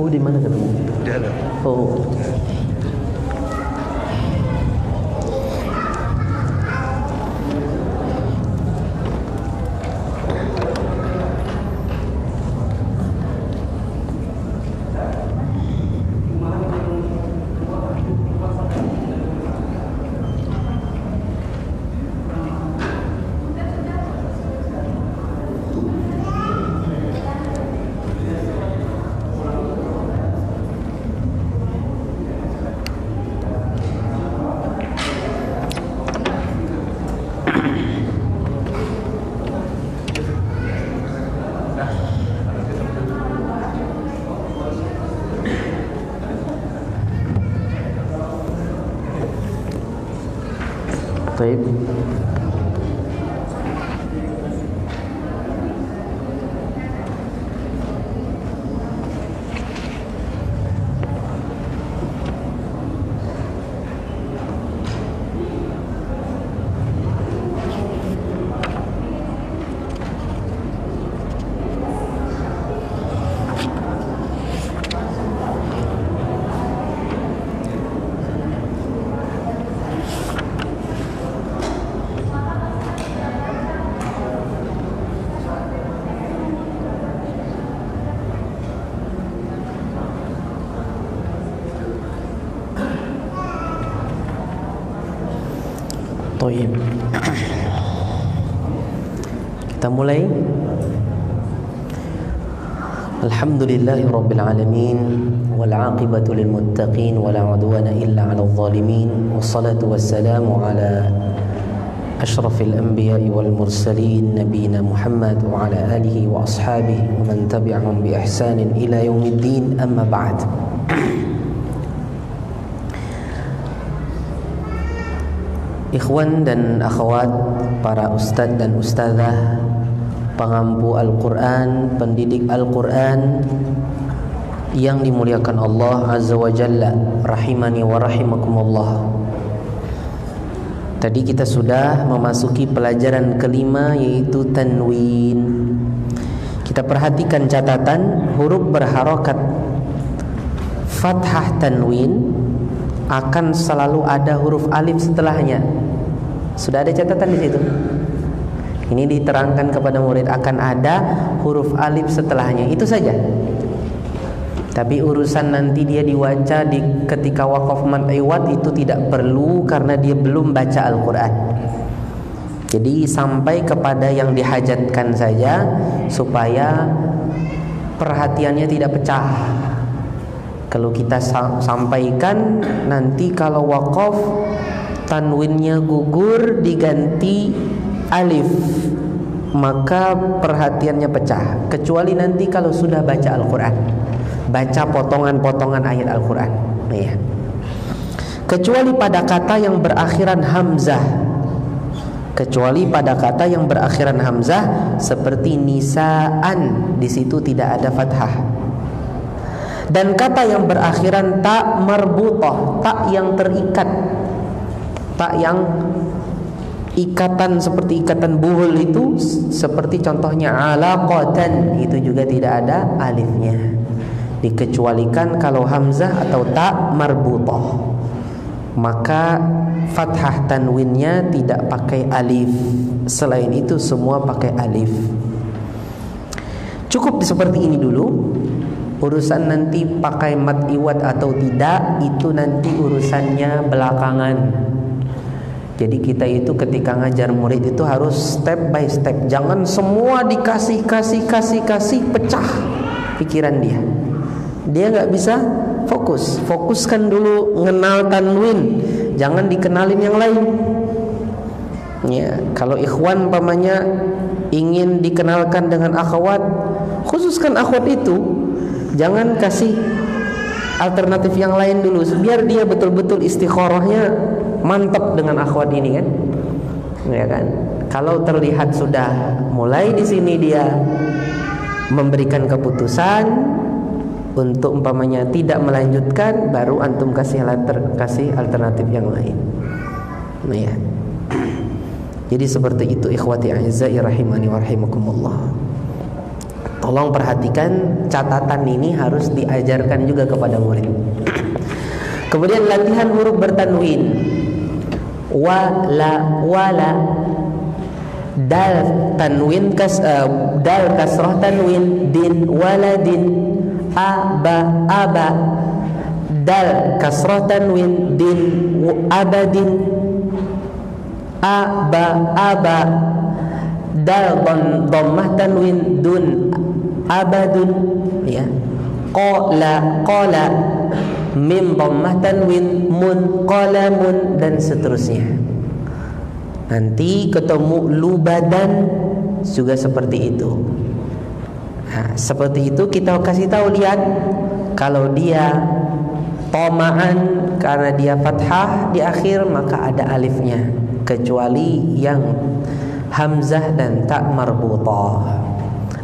Kamu di mana ketemu? Di dalam. Oh. Baik. Toib. Kita mulai. Alhamdulillahi Rabbil Alamin, wal aqibatu lil muttaqin, wala udwana illa 'alal zalimin, wassalatu wassalamu ala asyrafil anbiya'i wal mursalin nabiyina Muhammad wa ala alihi wa ashabihi wa man tabi'ahum bi ihsanin ila yaumiddin, amma ba'd. Ikhwan dan akhwat, para ustaz dan ustazah, pengampu Al-Quran, pendidik Al-Quran yang dimuliakan Allah Azza wa Jalla, rahimani wa rahimakumullah. Tadi kita sudah memasuki pelajaran kelima, yaitu tanwin. Kita perhatikan catatan huruf berharokat fathah tanwin akan selalu ada huruf alif setelahnya. Sudah ada catatan di situ. Ini diterangkan kepada murid akan ada huruf alif setelahnya. Itu saja. Tapi urusan nanti dia dibaca ketika waqaf mad iwad itu tidak perlu karena dia belum baca Al-Quran. Jadi sampai kepada yang dihajatkan saja supaya perhatiannya tidak pecah. Kalau kita sampaikan nanti kalau waqaf tanwinnya gugur diganti alif, maka perhatiannya pecah. Kecuali nanti kalau sudah baca Al-Quran, baca potongan-potongan ayat Al-Quran, ya. Kecuali pada kata yang berakhiran hamzah. Kecuali pada kata yang berakhiran hamzah seperti nisaan, di situ tidak ada fathah. Dan kata yang berakhiran ta marbutah, tak yang terikat, tak yang ikatan seperti ikatan buhul itu, seperti contohnya alaqatan, itu juga tidak ada alifnya. Dikecualikan kalau hamzah atau ta marbutah, maka fathah tanwinnya tidak pakai alif. Selain itu semua pakai alif. Cukup seperti ini dulu. Urusan nanti pakai mad iwad atau tidak, itu nanti urusannya belakangan. Jadi kita itu ketika ngajar murid itu harus step by step. Jangan semua dikasih pecah pikiran dia. Dia nggak bisa fokus. Fokuskan dulu ngenal tanwin, jangan dikenalin yang lain. Ya, kalau ikhwan umpamanya ingin dikenalkan dengan akhwat, khususkan akhwat itu. Jangan kasih alternatif yang lain dulu, biar dia betul-betul istikharahnya mantap dengan akhwat ini kan, ya kan? Kalau terlihat sudah mulai di sini dia memberikan keputusan untuk umpamanya tidak melanjutkan, baru antum kasih alternatif yang lain. Nah, ya. Jadi seperti itu ikhwati a'izza'i rahimani wa rahimakumullah. Tolong perhatikan, catatan ini harus diajarkan juga kepada murid. Kemudian latihan huruf bertanwin. Wala, wala. Dal tanwin dal kasrah tanwin, din waladin. Aba, aba. Dal kasrah tanwin, din abadin. Aba, aba. Dal dhammah tanwin, dun abadun, ya. Qala, qala. Mim dhammah tanwin, mun qalamun, dan seterusnya. Nanti ketemu lubadan juga seperti itu. Nah, seperti itu kita kasih tahu, lihat kalau dia toma'an karena dia fathah di akhir maka ada alifnya, kecuali yang hamzah dan tak marbutah.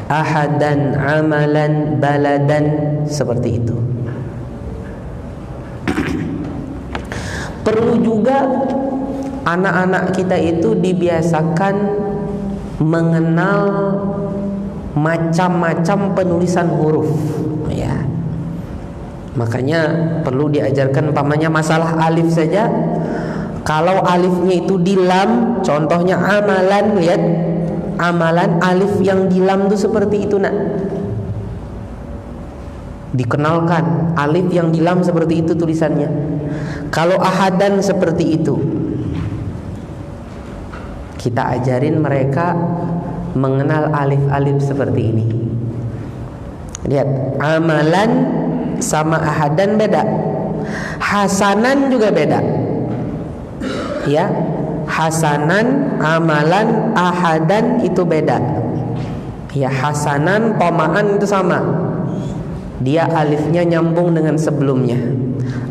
Ahadan, amalan, baladan, seperti itu. Perlu juga anak-anak kita itu dibiasakan mengenal macam-macam penulisan huruf, ya. Makanya perlu diajarkan, umpamanya masalah alif saja. Kalau alifnya itu di lam, contohnya amalan, lihat amalan, alif yang di lam itu seperti itu, nak. Dikenalkan alif yang di lam seperti itu tulisannya. Kalau ahadan seperti itu. Kita ajarin mereka mengenal alif-alif seperti ini. Lihat, amalan sama ahadan beda. Hasanan juga beda. Ya, hasanan, amalan, ahadan itu beda. Ya, hasanan, toma'an itu sama. Dia alifnya nyambung dengan sebelumnya.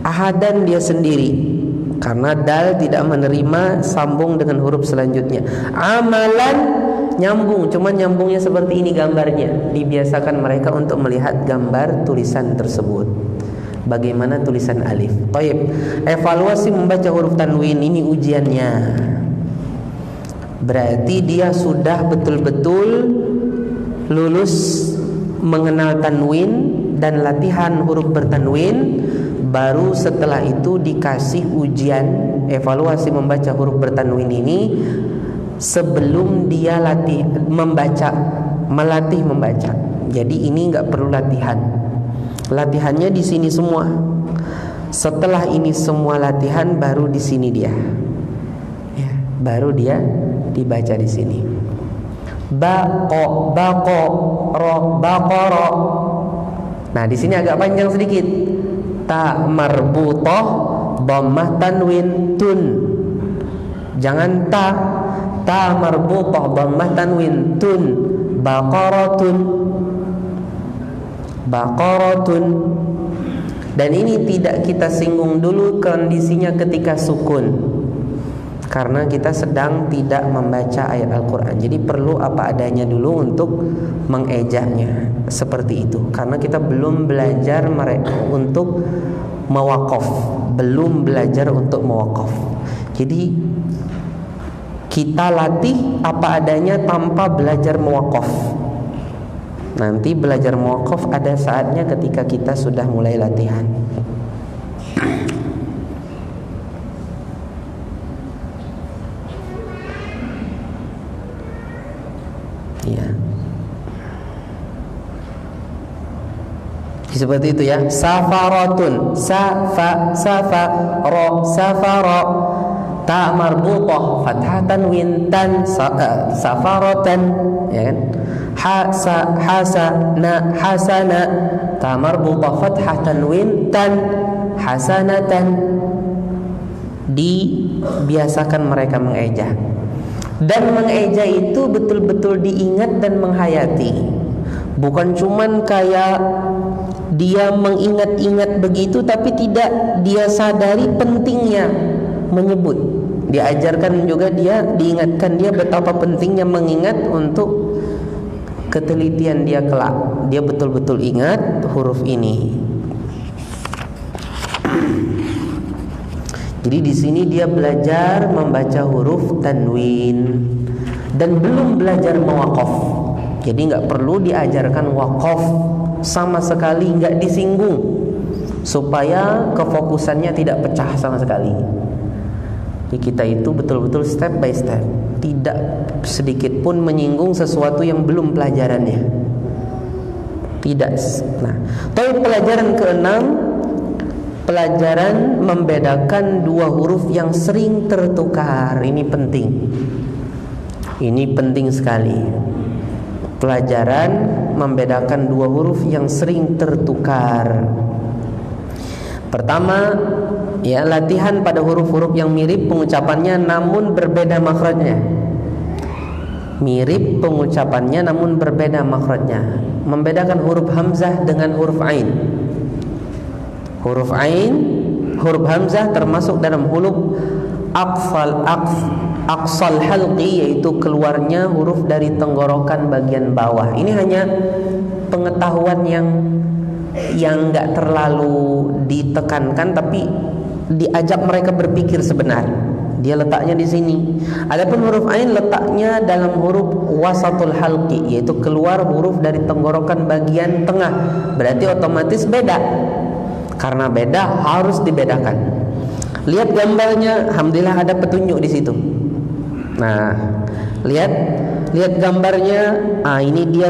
Ahadan dia sendiri, karena dal tidak menerima sambung dengan huruf selanjutnya. Amalan nyambung, cuman nyambungnya seperti ini gambarnya. Dibiasakan mereka untuk melihat gambar tulisan tersebut. Bagaimana tulisan alif. Baik, evaluasi membaca huruf tanwin ini ujiannya. Berarti dia sudah betul-betul lulus mengenal tanwin dan latihan huruf bertanwin. Baru setelah itu dikasih ujian evaluasi membaca huruf bertanwin ini sebelum dia melatih membaca. Jadi ini nggak perlu latihan. Latihannya di sini semua. Setelah ini semua latihan, baru di sini dia. Ya, baru dia dibaca di sini. Baqo, baqo, ro, baqara. Nah, di sini agak panjang sedikit. Ta marbutah, dhammah tanwin, tun. Jangan ta marbutah, dhammah tanwin, tun. Baqaratun, baqaratun. Dan ini tidak kita singgung dulu kondisinya ketika sukun, karena kita sedang tidak membaca ayat Al-Quran. Jadi perlu apa adanya dulu untuk mengejanya. Seperti itu. Karena kita belum belajar untuk mewaqaf, belum belajar untuk mewaqaf. Jadi kita latih apa adanya tanpa belajar mewaqaf. Nanti belajar mewaqaf ada saatnya ketika kita sudah mulai latihan. Ya. Seperti itu ya. Safaratun, safa, ro, safara. Ta marbutah, fathah tanwin, tan, safaratan, ya kan? Hasana, hasana. Ta marbutah, fathah tanwin, tan, hasanatan. Dibiasakan mereka mengeja. Dan mengeja itu betul-betul diingat dan menghayati. Bukan cuman kayak dia mengingat-ingat begitu, tapi tidak dia sadari pentingnya menyebut. Diajarkan juga dia, diingatkan dia betapa pentingnya mengingat untuk ketelitian dia kelak. Dia betul-betul ingat huruf ini. Jadi di sini dia belajar membaca huruf tanwin dan belum belajar mewaqaf. Jadi nggak perlu diajarkan waqaf, sama sekali nggak disinggung, supaya kefokusannya tidak pecah sama sekali. Jadi kita itu betul-betul step by step, tidak sedikit pun menyinggung sesuatu yang belum pelajarannya. Tidak. Nah, tapi pelajaran keenam, pelajaran membedakan dua huruf yang sering tertukar. Ini penting. Ini penting sekali. Pelajaran membedakan dua huruf yang sering tertukar. Pertama, ya, latihan pada huruf-huruf yang mirip pengucapannya namun berbeda makhrajnya. Mirip pengucapannya namun berbeda makhrajnya. Membedakan huruf hamzah dengan huruf ain. Huruf ain, huruf hamzah termasuk dalam huruf aqsal halqi, yaitu keluarnya huruf dari tenggorokan bagian bawah. Ini hanya pengetahuan yang nggak terlalu ditekankan, tapi diajak mereka berpikir sebenar. Dia letaknya di sini. Adapun huruf ain letaknya dalam huruf wasatul halqi, yaitu keluar huruf dari tenggorokan bagian tengah. Berarti otomatis beda. Karena beda harus dibedakan. Lihat gambarnya, alhamdulillah ada petunjuk di situ. Nah, lihat gambarnya. Ini dia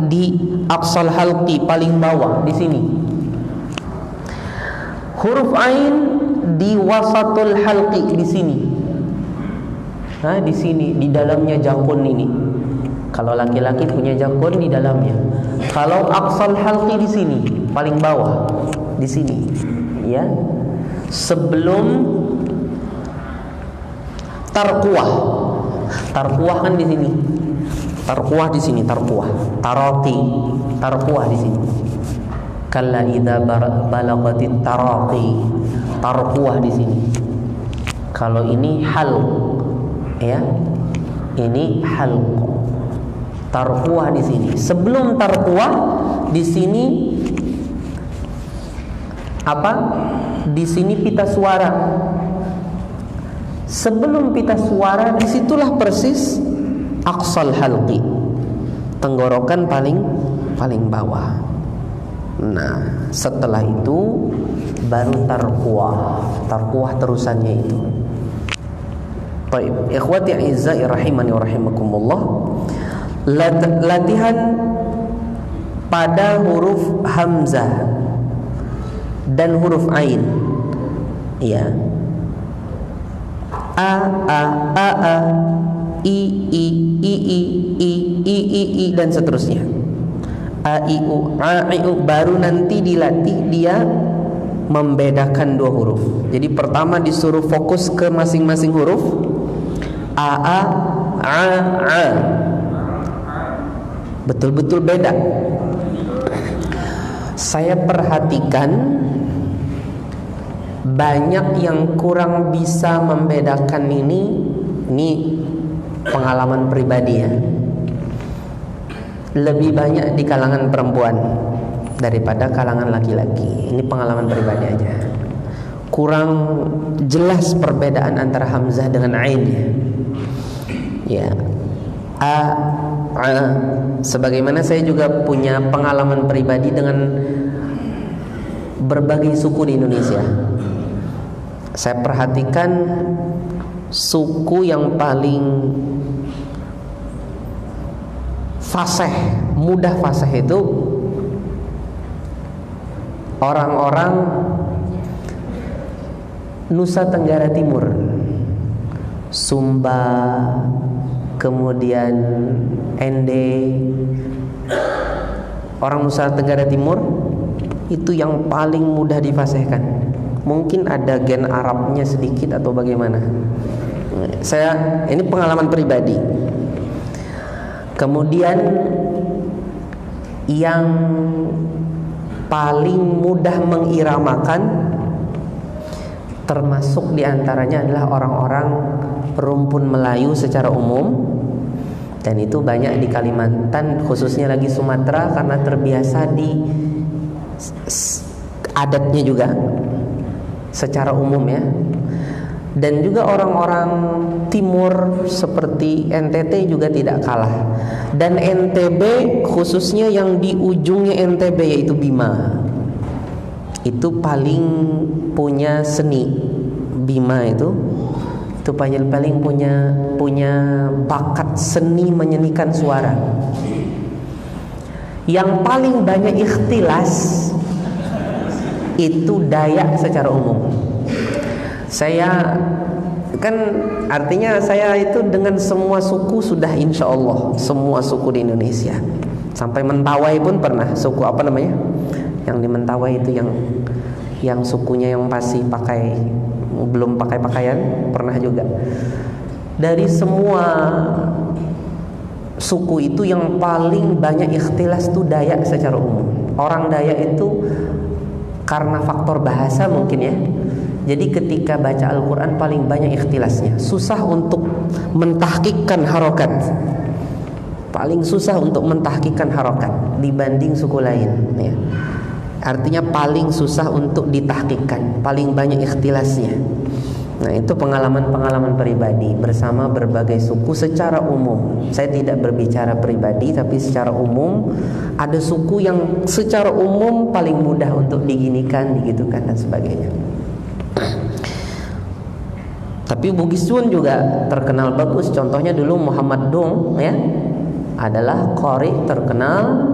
di aqsal halqi, paling bawah di sini. Huruf ain di wasatul halqi, di sini. Nah, di sini, di dalamnya jakun ini. Kalau laki-laki punya jakun di dalamnya. Kalau aqsal halqi di sini, paling bawah, di sini, ya. Sebelum tarquwah. Tarquwah kan di sini. Tarquwah di sini, tarquwah. Taraqi, tarquwah di sini. Kalla idza balagatit taraqi. Tarquwah di sini. Kalau ini halq, ya. Ini halq. Tarquwah di sini. Sebelum tarquwah di sini apa? Di sini pita suara. Sebelum pita suara, disitulah persis aqsal halqi, tenggorokan paling bawah. Nah, setelah itu baru tarquwah terusannya itu. Baik, ikhwati a'izzai rahimani wa rahimakumullah. Latihan pada huruf hamzah dan huruf ain, ya. A I dan seterusnya. A I U baru nanti dilatih dia membedakan dua huruf. Jadi pertama disuruh fokus ke masing-masing huruf. A betul-betul beda. Saya perhatikan banyak yang kurang bisa membedakan ini pengalaman pribadi, ya. Lebih banyak di kalangan perempuan daripada kalangan laki-laki. Ini pengalaman pribadi aja. Kurang jelas perbedaan antara hamzah dengan ain, ya. A sebagaimana saya juga punya pengalaman pribadi dengan berbagai suku di Indonesia. Saya perhatikan suku yang paling fasih, mudah fasih itu orang-orang Nusa Tenggara Timur, Sumba, kemudian Ende. Orang Nusa Tenggara Timur itu yang paling mudah difasihkan. Mungkin ada gen Arabnya sedikit atau bagaimana. Ini pengalaman pribadi. Kemudian yang paling mudah mengiramakan termasuk diantaranya adalah orang-orang rumpun Melayu secara umum. Dan itu banyak di Kalimantan, khususnya lagi Sumatera, karena terbiasa di adatnya juga secara umum, ya. Dan juga orang-orang timur seperti NTT juga tidak kalah. Dan NTB khususnya yang di ujungnya NTB yaitu Bima, itu paling punya seni. Bima itu paling punya bakat seni menyenikan suara. Yang paling banyak ikhtilas itu Dayak secara umum. Saya kan artinya saya itu dengan semua suku sudah insya Allah, semua suku di Indonesia. Sampai Mentawai pun pernah, suku apa namanya? Yang di Mentawai itu yang sukunya yang masih belum pakai pakaian, pernah juga. Dari semua suku itu yang paling banyak ikhtilas itu Dayak secara umum. Orang Dayak itu karena faktor bahasa mungkin ya. Jadi ketika baca Al-Quran paling banyak ikhtilasnya. Susah untuk mentahkikkan harokat. Paling susah untuk mentahkikkan harokat dibanding suku lain ya. Artinya paling susah untuk ditahkikkan, paling banyak ikhtilasnya. Nah, itu pengalaman-pengalaman pribadi bersama berbagai suku secara umum. Saya tidak berbicara pribadi, tapi secara umum ada suku yang secara umum paling mudah untuk diginikan, digitukan dan sebagainya. Tapi Bugis pun juga terkenal bagus. Contohnya dulu Muhammad Dong ya, adalah qari terkenal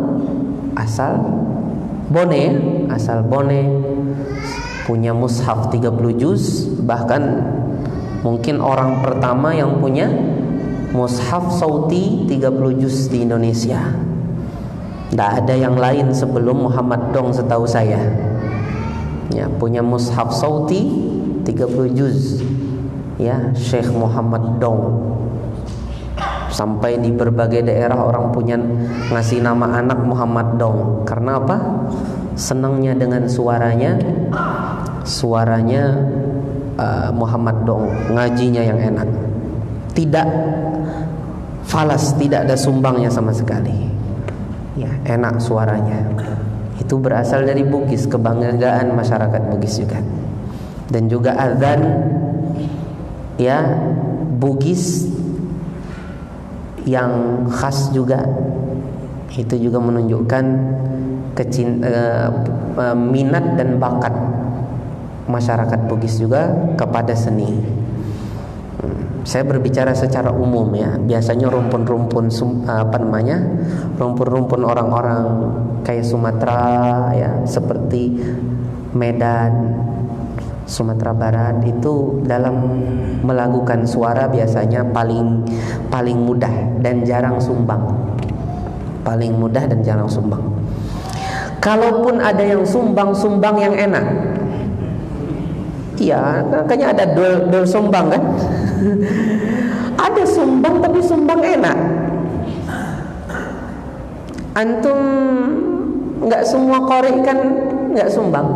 asal Bone, punya mushaf 30 juz, bahkan mungkin orang pertama yang punya mushaf sauti 30 juz di Indonesia. Tidak ada yang lain sebelum Muhammad Dong setahu saya. Ya, punya mushaf sauti 30 juz. Ya, Syekh Muhammad Dong. Sampai di berbagai daerah orang punya ngasih nama anak Muhammad Dong. Karena apa? Senangnya dengan suaranya Muhammad Dong, ngajinya yang enak, tidak falas, tidak ada sumbangnya sama sekali. Ya, enak suaranya. Itu berasal dari Bugis, kebanggaan masyarakat Bugis juga. Dan juga azan ya Bugis yang khas juga, itu juga menunjukkan minat dan bakat masyarakat Bugis juga kepada seni. Saya berbicara secara umum ya. Biasanya rumpun-rumpun rumpun-rumpun orang-orang kayak Sumatera ya, seperti Medan, Sumatera Barat, itu dalam melakukan suara biasanya paling mudah dan jarang sumbang. Paling mudah dan jarang sumbang. Kalaupun ada yang sumbang yang enak. Iya, makanya ada dol sumbang kan? Ada sumbang tapi sumbang enak. Antum nggak semua qari kan nggak sumbang.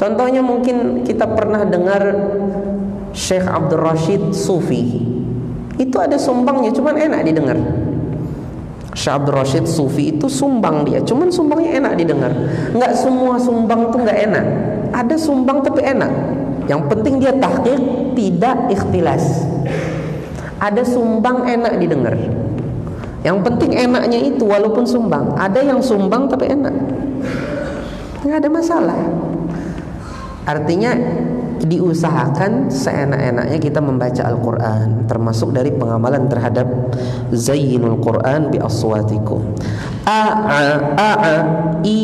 Contohnya mungkin kita pernah dengar Syekh Abdul Rashid Sufi. Itu ada sumbangnya, cuman enak didengar. Syekh Abdul Rashid Sufi itu sumbang dia, cuman sumbangnya enak didengar. Nggak semua sumbang tuh nggak enak. Ada sumbang tapi enak. Yang penting dia tahqiq, tidak ikhtilas. Ada sumbang enak didengar. Yang penting enaknya itu walaupun sumbang. Ada yang sumbang tapi enak, nggak ada masalah. Artinya diusahakan seenak-enaknya kita membaca Al-Quran, termasuk dari pengamalan terhadap zayyinul Quran bi aswatikum. I,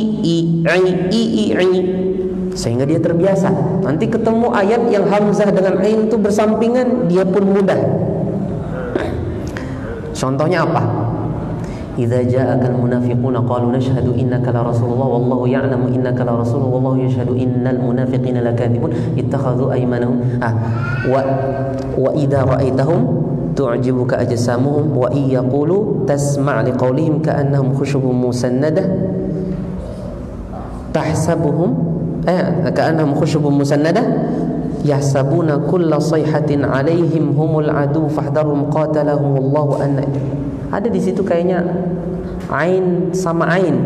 sehingga dia terbiasa. Nanti ketemu ayat yang hamzah dengan ain itu bersampingan, dia pun mudah. Contohnya apa? Idza ja'akal munafiquna qalu nashhadu innaka la rasulullah wallahu ya'lamu innaka la rasulullah wallahu yashhadu innal munafiqina lakadzibun ittakhadhu aymanahum wa idza ra'aitahum tu'jibuka ajsamuhum wa in yaqulu tasma' liqawlihim ka'annahum khushubun musannadah tahsabuhum ka'annahum khushubun musannadah yahsabuna kulla sayhatin 'alaihim humul adu fahdharhum qatalahumullahu anna. Ada di situ kayaknya ain sama ain.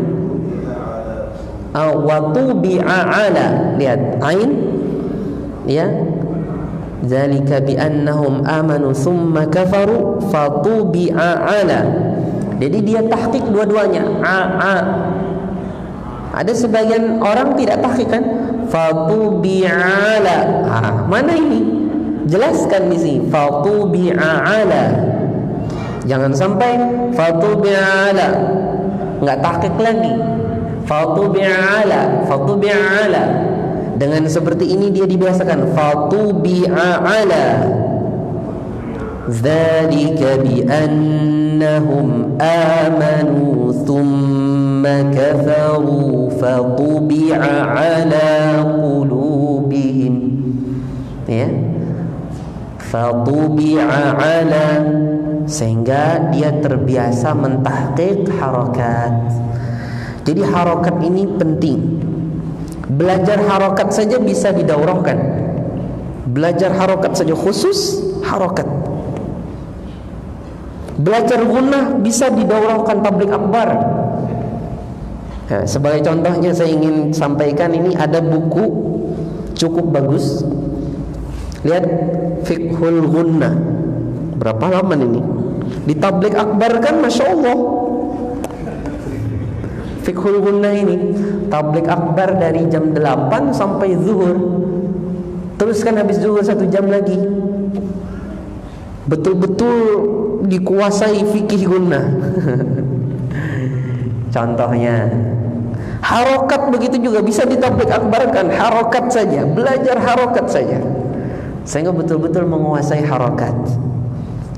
Wa tubi'a ala. Lihat ain ya. Dzalika bi annahum amanu tsumma kafaru fatubi'a ala. Jadi dia tahqiq dua-duanya. Ada sebagian orang tidak tahqiq kan? Fatubi'a ala. Mana ini? Jelaskan di sini. Fatubi'a ala. Jangan sampai fatubi'a ala. Enggak tahqiq lagi. Fatubi'a ala. Fatubi'a ala. Dengan seperti ini dia dibiasakan fatubi'a ala. Dzalika bi annahum amanu thumma kafaru fatubi'a ala qulubihim. Ya. Fatubi'a ala, sehingga dia terbiasa mentahqiq harakat. Jadi harakat ini penting. Belajar harokat saja bisa didaurahkan. Belajar harokat saja, khusus harokat. Belajar gunnah bisa didaurahkan tabligh akbar. Sebagai contohnya saya ingin sampaikan, ini ada buku cukup bagus. Lihat, Fiqhul Gunnah. Berapa halaman ini? Di tabligh akbar kan, Masya Allah. Fiqhul Gunnah ini tabligh akbar dari jam 8 sampai zuhur. Teruskan habis zuhur 1 jam lagi. Betul-betul dikuasai fikih gunnah. Contohnya harokat begitu juga bisa ditabligh akbarkan. Harokat saja, belajar harokat saja, sehingga betul-betul menguasai harokat.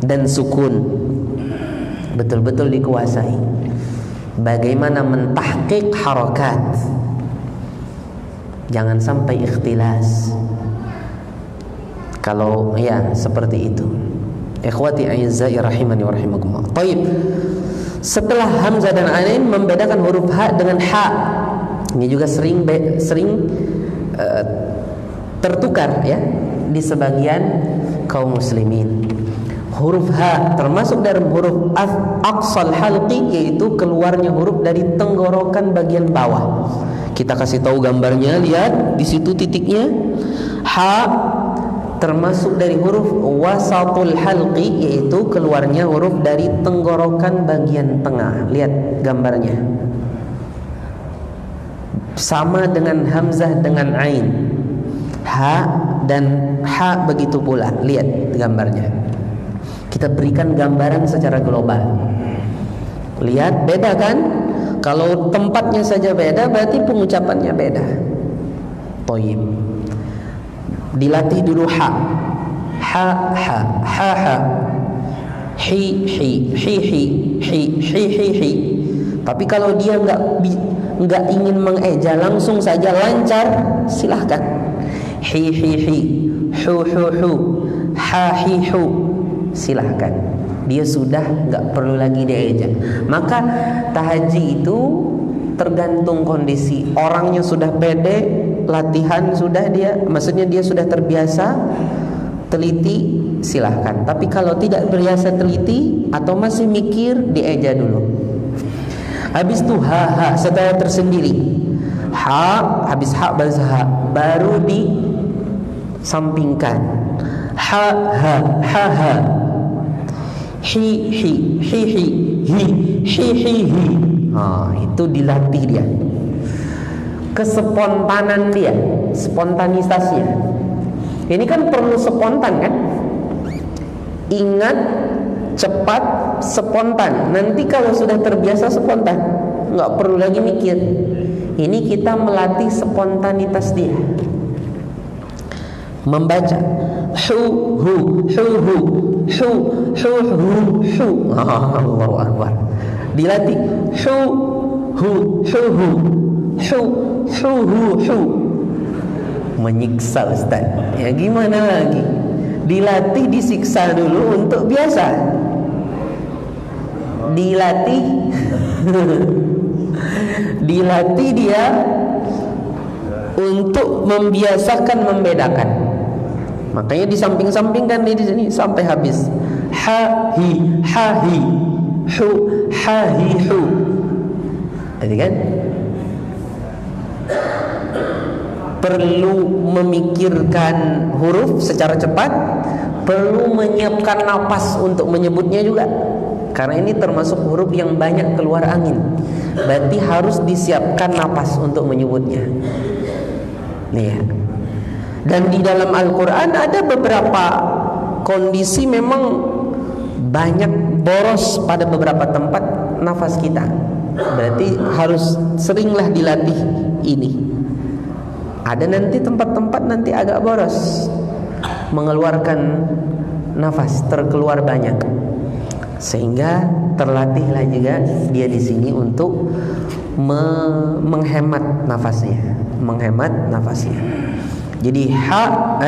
Dan sukun betul-betul dikuasai. Bagaimana mentahqiq harakat, jangan sampai ikhtilas. Kalau ya seperti itu. Ikhwati a'izzai rahimani wa rahimakumullah. Baik. Setelah hamzah dan ain, membedakan huruf ha dengan ha. Ini juga sering tertukar ya di sebagian kaum muslimin. Huruf ha termasuk dalam huruf aqsal halqi, yaitu keluarnya huruf dari tenggorokan bagian bawah. Kita kasih tahu gambarnya, lihat di situ titiknya. Ha termasuk dari huruf wasatul halqi, yaitu keluarnya huruf dari tenggorokan bagian tengah. Lihat gambarnya. Sama dengan hamzah dengan ain. Ha dan ha begitu pula. Lihat gambarnya. Kita berikan gambaran secara global. Lihat, beda kan? Kalau tempatnya saja beda, berarti pengucapannya beda. Toyib. Dilatih dulu ha. Ha ha ha ha. Hi hi hi hi hi hi hi hi. Tapi kalau dia enggak ingin mengeja, langsung saja lancar, silahkan. Hi hi hi. Hu hu hu. Ha hi hu. Silahkan, dia sudah nggak perlu lagi dieja. Maka tahajji itu tergantung kondisi. Orangnya sudah pede, latihan sudah dia, maksudnya dia sudah terbiasa, teliti, silahkan. Tapi kalau tidak terbiasa teliti atau masih mikir, dieja dulu. Habis itu ha setelah tersendiri. Ha, habis ha baru disampingkan. Ha ha ha ha. Hi hi hi hi hi hi hi hi. Itu dilatih dia. Kespontanan dia, spontanitasnya. Ini kan perlu spontan kan? Ingat, cepat, spontan. Nanti kalau sudah terbiasa spontan, nggak perlu lagi mikir. Ini kita melatih spontanitas dia. Membaca hu hu hu hu hu hu hu hu. Allahu akbar. Dilatih hu hu hu hu hu hu hu hu. Menyiksa Ustaz. Ya gimana lagi? Dilatih, disiksa dulu untuk biasa. Dilatih dilatih dia untuk membiasakan membedakan. Makanya disamping-sampingkan di sini sampai habis. Ha hi ha hi hu ha hi hu. Jadi kan? perlu memikirkan huruf secara cepat, perlu menyiapkan napas untuk menyebutnya juga. Karena ini termasuk huruf yang banyak keluar angin, berarti harus disiapkan napas untuk menyebutnya. Nih ya. Dan di dalam Al-Quran ada beberapa kondisi memang banyak boros pada beberapa tempat nafas kita. Berarti harus seringlah dilatih ini. Ada nanti tempat-tempat nanti agak boros mengeluarkan nafas, terkeluar banyak, sehingga terlatihlah juga dia di sini untuk menghemat nafasnya, Jadi ha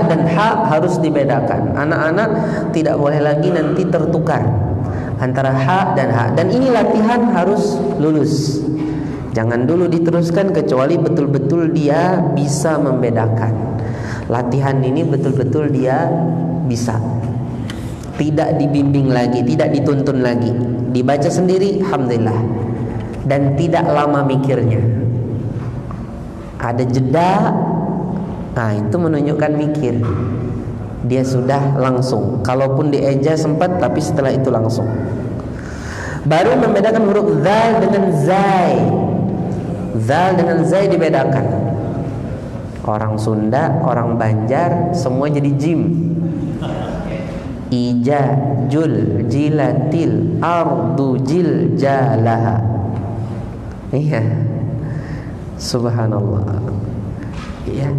dan ha harus dibedakan. Anak-anak tidak boleh lagi nanti tertukar antara ha dan ha. Dan ini latihan harus lulus. Jangan dulu diteruskan kecuali betul-betul dia bisa membedakan. Latihan ini betul-betul dia bisa. Tidak dibimbing lagi, tidak dituntun lagi. Dibaca sendiri, alhamdulillah. Dan tidak lama mikirnya. Ada jeda. Nah, itu menunjukkan mikir. Dia sudah langsung. Kalaupun dieja sempat, tapi setelah itu langsung. Baru membedakan huruf zal dengan zai. Zal dengan zai dibedakan. Orang Sunda, orang Banjar, semua jadi jim. Ija, jul, jilatil, ardu, jil, jalaha. Iya. Subhanallah. Iya.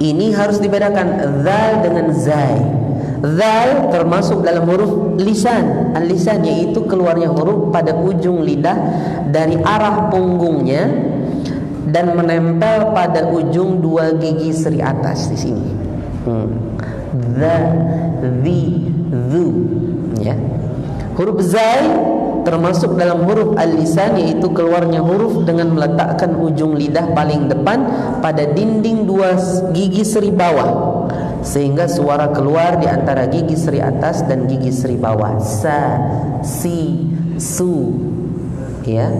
Ini harus dibedakan zal dengan zai. Zal termasuk dalam huruf lisan. Al-lisan yaitu keluarnya huruf pada ujung lidah dari arah punggungnya dan menempel pada ujung dua gigi seri atas di sini. The, zu, ya. Huruf zai termasuk dalam huruf al-lisan yaitu keluarnya huruf dengan meletakkan ujung lidah paling depan pada dinding dua gigi seri bawah, sehingga suara keluar di antara gigi seri atas dan gigi seri bawah. Sa, si, su. Ya.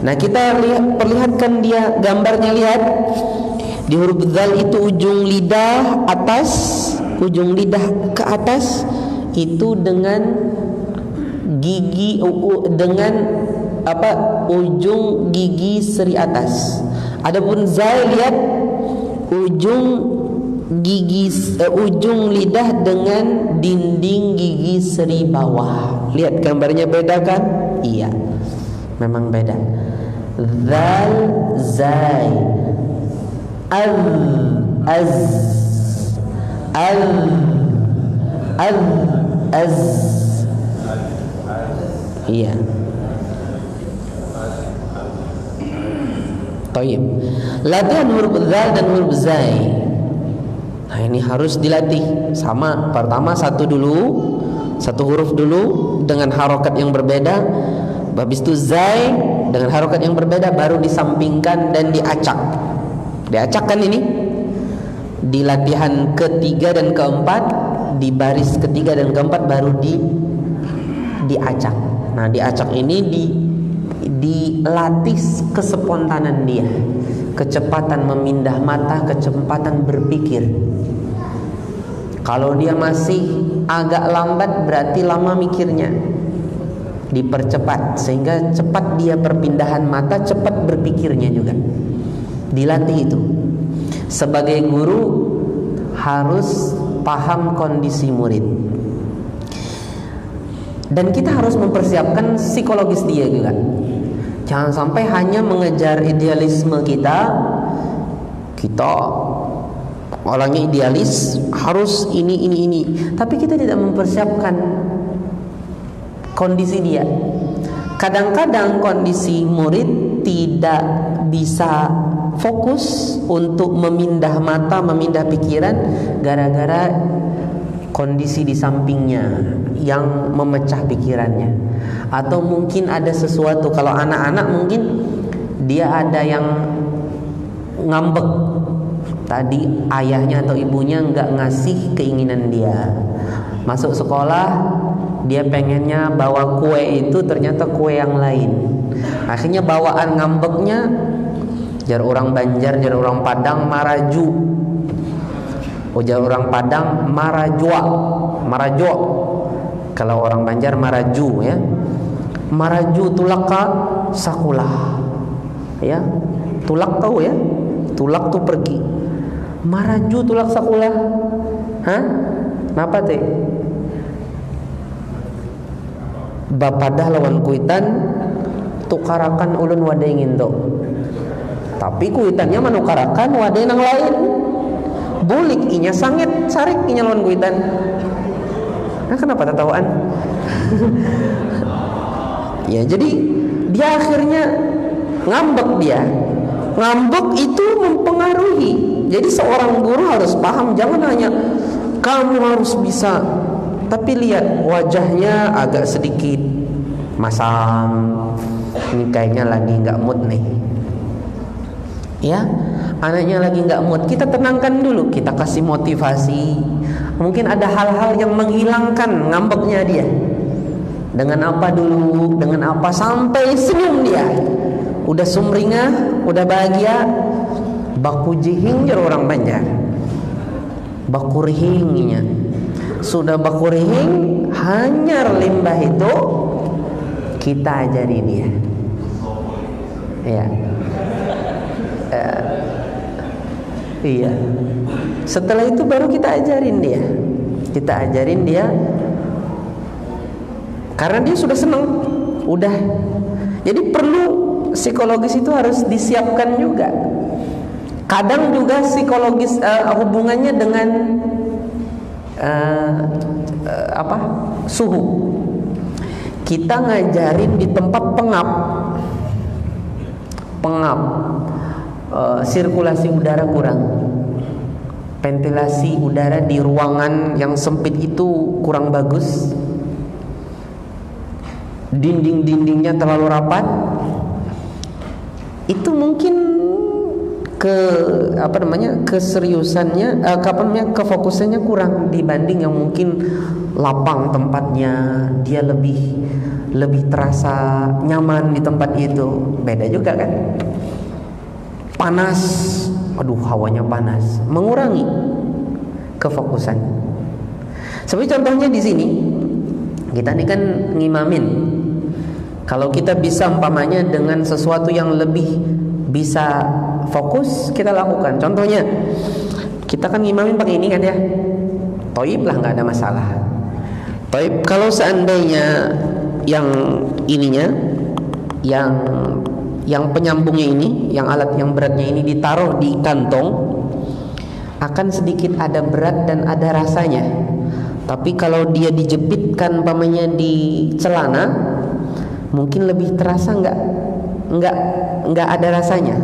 Nah, kita perlihatkan dia gambarnya, lihat. Di huruf zal itu ujung lidah atas, ujung lidah ke atas itu dengan gigi dengan ujung gigi seri atas. Adapun zal, lihat ujung lidah dengan dinding gigi seri bawah. Lihat gambarnya, beda kan? Iya, memang beda. Zal, zai, az, az. Iya. Tayyib. Latihan huruf zal dan huruf zai. Nah, ini harus dilatih. Sama, pertama satu huruf dulu dengan harokat yang berbeda. Habis itu zai dengan harokat yang berbeda, baru disampingkan dan diacak. Diacak kan ini? Di latihan ketiga dan keempat, di baris ketiga dan keempat baru diacak. Nah, diacak ini dilatih kespontanan dia, kecepatan memindah mata, kecepatan berpikir. Kalau dia masih agak lambat, berarti lama mikirnya. Dipercepat sehingga cepat dia perpindahan mata, cepat berpikirnya juga. Dilatih itu. Sebagai guru harus paham kondisi murid. Dan kita harus mempersiapkan psikologis dia juga. Jangan sampai hanya mengejar idealisme kita. Kita orangnya idealis, harus ini. Tapi kita tidak mempersiapkan kondisi dia. Kadang-kadang kondisi murid tidak bisa fokus untuk memindah mata, memindah pikiran gara-gara kondisi di sampingnya yang memecah pikirannya. Atau mungkin ada sesuatu, kalau anak-anak mungkin dia ada yang ngambek. Tadi ayahnya atau ibunya nggak ngasih keinginan dia. Masuk sekolah dia pengennya bawa kue, itu ternyata kue yang lain. Akhirnya bawaan ngambeknya jar orang Banjar, jar orang Padang maraju. Jar orang Padang marajua. Marajo. Kalau orang Banjar maraju ya. Maraju tulaka sakulah. Ya. Tulak tahu ya? Tulak tuh pergi. Maraju tulak sakulah. Hah? Napa teh? Bapadah lawan kuitan tukarakan ulun wadai ngindo. Tapi kuitannya manukarakan wadai nang lain. Bulik inya sangit sarik inya lawan kuitan. Nah, kenapa tatawaan? Ya, jadi dia akhirnya ngambek dia. Ngambek itu mempengaruhi. Jadi seorang guru harus paham, jangan hanya kamu harus bisa, tapi lihat wajahnya agak sedikit masam. Ini kayaknya lagi nggak mood nih. Ya, anaknya lagi nggak mood. Kita tenangkan dulu, kita kasih motivasi. Mungkin ada hal-hal yang menghilangkan ngambeknya dia. Dengan apa dulu? Dengan apa sampai senyum dia? Udah sumringah, udah bahagia. Baku jihing jar orang Banjar. Baku rihingnya. Sudah baku rihing, hanyar limbah itu kita ajari dia. Ya. Iya. Setelah itu baru kita ajarin dia. Kita ajarin dia. Karena dia sudah senang, udah. Jadi perlu psikologis itu harus disiapkan juga. Kadang juga psikologis hubungannya dengan suhu. Kita ngajarin di tempat pengap, sirkulasi udara kurang, ventilasi udara di ruangan yang sempit itu kurang bagus, dinding-dindingnya terlalu rapat. Itu mungkin keseriusannya, kefokusannya kurang dibanding yang mungkin lapang tempatnya, dia lebih terasa nyaman di tempat itu. Beda juga kan? Panas, aduh hawanya panas, mengurangi kefokusan. Seperti contohnya di sini, kita ini kan ngimamin. Kalau kita bisa umpamanya dengan sesuatu yang lebih bisa fokus, kita lakukan. Contohnya, kita kan ngimamin pakai ini kan ya, toib lah, nggak ada masalah. Toib kalau seandainya yang ininya, yang penyambungnya ini, yang alat yang beratnya ini ditaruh di kantong, akan sedikit ada berat dan ada rasanya. Tapi kalau dia dijepitkan umpamanya di celana, mungkin lebih terasa nggak ada rasanya,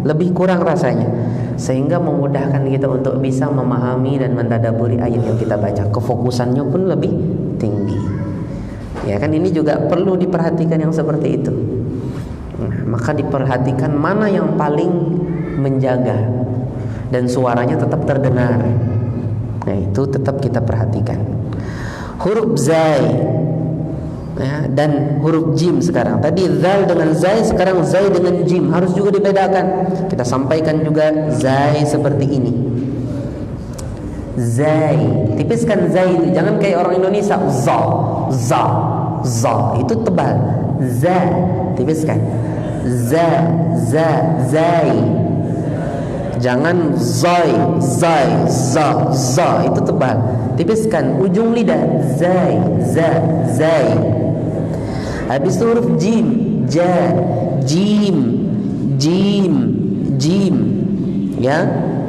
lebih kurang rasanya, sehingga memudahkan kita untuk bisa memahami dan mentadaburi ayat yang kita baca. Kefokusannya pun lebih tinggi. Ya kan, ini juga perlu diperhatikan yang seperti itu. Nah, maka diperhatikan mana yang paling menjaga dan suaranya tetap terdengar. Nah, itu tetap kita perhatikan. Huruf zai ya, dan huruf jim sekarang. Tadi zal dengan zai, sekarang zai dengan jim, harus juga dibedakan. Kita sampaikan juga zai seperti ini. Zai, tipiskan zai itu, jangan kayak orang Indonesia za itu tebal. Za, tipiskan. Zai. Jangan zai, za itu tebal. Tipiskan ujung lidah. Zai. Habis itu huruf jim, jim. Ya,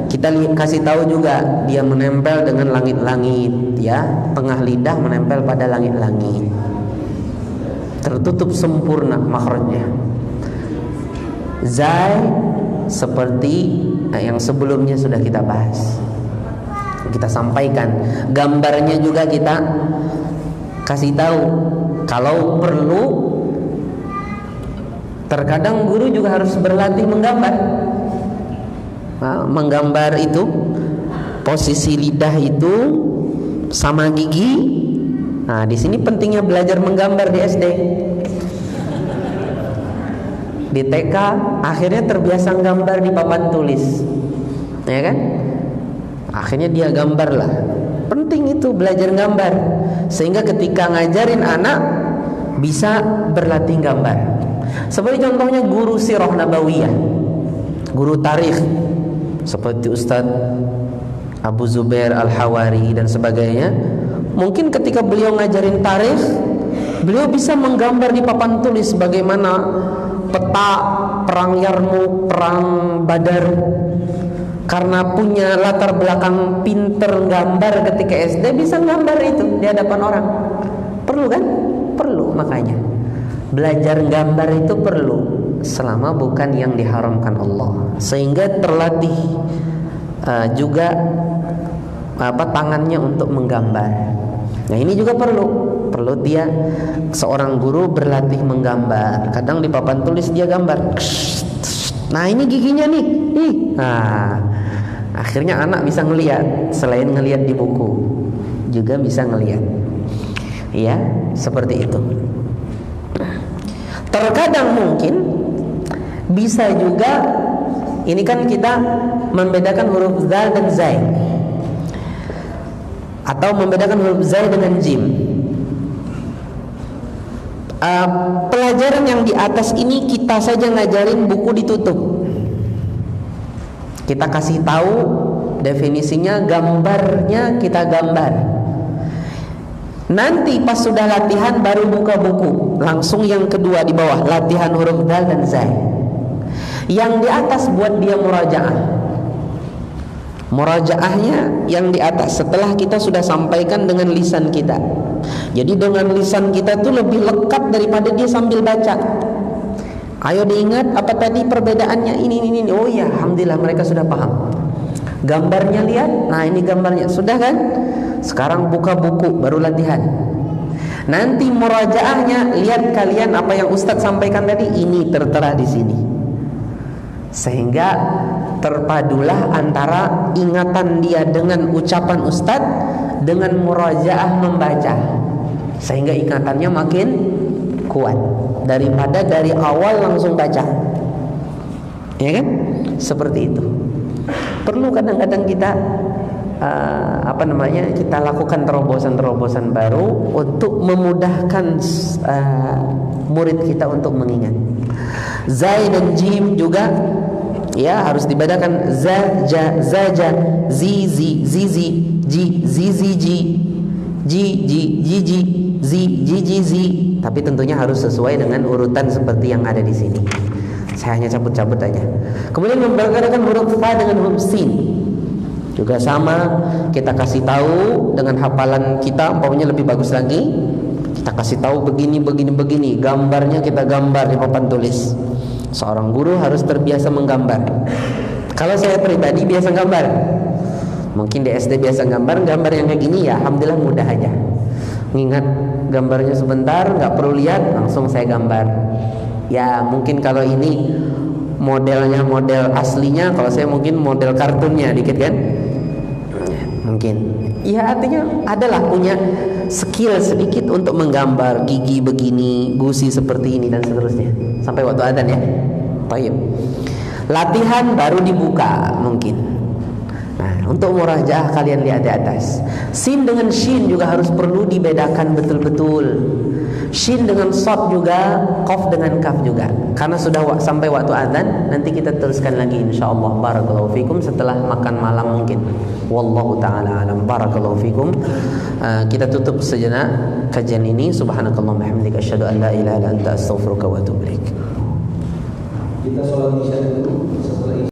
kita kasih tahu juga dia menempel dengan langit-langit. Ya, tengah lidah menempel pada langit-langit. Tertutup sempurna makhrajnya. Zai seperti yang sebelumnya sudah kita bahas, kita sampaikan. Gambarnya juga kita kasih tahu. Kalau perlu, terkadang guru juga harus berlatih menggambar. Menggambar itu posisi lidah itu sama gigi. Nah, di sini pentingnya belajar menggambar di SD. Di TK akhirnya terbiasa gambar di papan tulis, ya kan? Akhirnya dia gambar lah. Penting itu belajar gambar, sehingga ketika ngajarin anak bisa berlatih gambar. Seperti contohnya guru sirah nabawiyah, guru tarikh seperti Ustadz Abu Zubair Al-Hawari dan sebagainya. Mungkin ketika beliau ngajarin tarikh, beliau bisa menggambar di papan tulis bagaimana peta perang Yarmuk, perang Badar. Karena punya latar belakang pinter gambar ketika SD, bisa gambar itu di hadapan orang. Perlu kan? Perlu. Makanya belajar gambar itu perlu, selama bukan yang diharamkan Allah, sehingga terlatih juga tangannya untuk menggambar. Nah ini juga perlu dia, seorang guru berlatih menggambar. Kadang di papan tulis dia gambar, nah ini giginya nih. Nah, akhirnya anak bisa ngelihat, selain ngelihat di buku juga bisa ngelihat. Ya, seperti itu. Terkadang mungkin bisa juga, ini kan kita membedakan huruf zal dan zai, atau membedakan huruf zai dengan jim. Pelajaran yang di atas ini kita saja ngajarin, buku ditutup. Kita kasih tahu definisinya, gambarnya kita gambar. Nanti pas sudah latihan baru buka buku, langsung yang kedua di bawah, latihan huruf dal dan zai. Yang di atas buat dia murajaah. Murajaahnya yang di atas setelah kita sudah sampaikan dengan lisan kita. Jadi dengan lisan kita tuh lebih lekat daripada dia sambil baca. Ayo diingat apa tadi perbedaannya, ini. Oh ya, alhamdulillah mereka sudah paham. Gambarnya lihat, nah ini gambarnya, sudah kan? Sekarang buka buku baru latihan. Nanti murajaahnya, lihat kalian apa yang Ustadz sampaikan tadi, ini tertera di sini. Sehingga terpadulah antara ingatan dia dengan ucapan Ustadz dengan murajaah membaca, sehingga ingatannya makin kuat daripada dari awal langsung baca. Ya kan? Seperti itu. Perlu kadang-kadang kita kita lakukan terobosan-terobosan baru untuk memudahkan murid kita untuk mengingat. Zai dan jim juga ya harus dibedakan. Za, ja, zaja, zi, zi, zizi, ji, zizi, ji, ji, ji, ji, zi, ji, zi. Tapi tentunya harus sesuai dengan urutan seperti yang ada di sini. Saya hanya cabut-cabut aja. Kemudian membedakan huruf fa dengan huruf sin. Juga sama, kita kasih tahu dengan hafalan kita, umpamanya lebih bagus lagi. Kita kasih tahu begini, gambarnya kita gambar di papan tulis. Seorang guru harus terbiasa menggambar. Kalau saya pribadi biasa gambar, mungkin di SD biasa gambar yang kayak gini ya, alhamdulillah mudah aja. Ngingat gambarnya sebentar, nggak perlu lihat, langsung saya gambar. Ya mungkin kalau ini modelnya model aslinya, kalau saya mungkin model kartunnya dikit kan, mungkin. Ya artinya adalah punya skill sedikit untuk menggambar gigi begini, gusi seperti ini dan seterusnya sampai waktu adzan ya. Baik. Latihan baru dibuka mungkin. Nah, untuk murajaah kalian lihat di atas. Sin dengan shin juga harus perlu dibedakan betul-betul. Shin dengan shad juga, qaf dengan kaf juga. Karena sudah sampai waktu adzan, nanti kita teruskan lagi insyaallah. Barakallahu fikum setelah makan malam mungkin. Wallahu taala alam. Barakallahu fikum. Kita tutup sejenak kajian ini. Subhanakallahumma hamdika asyhadu an la ilaha illa anta astaghfiruka wa atubu ilaik. Kita sholat isya dulu setelah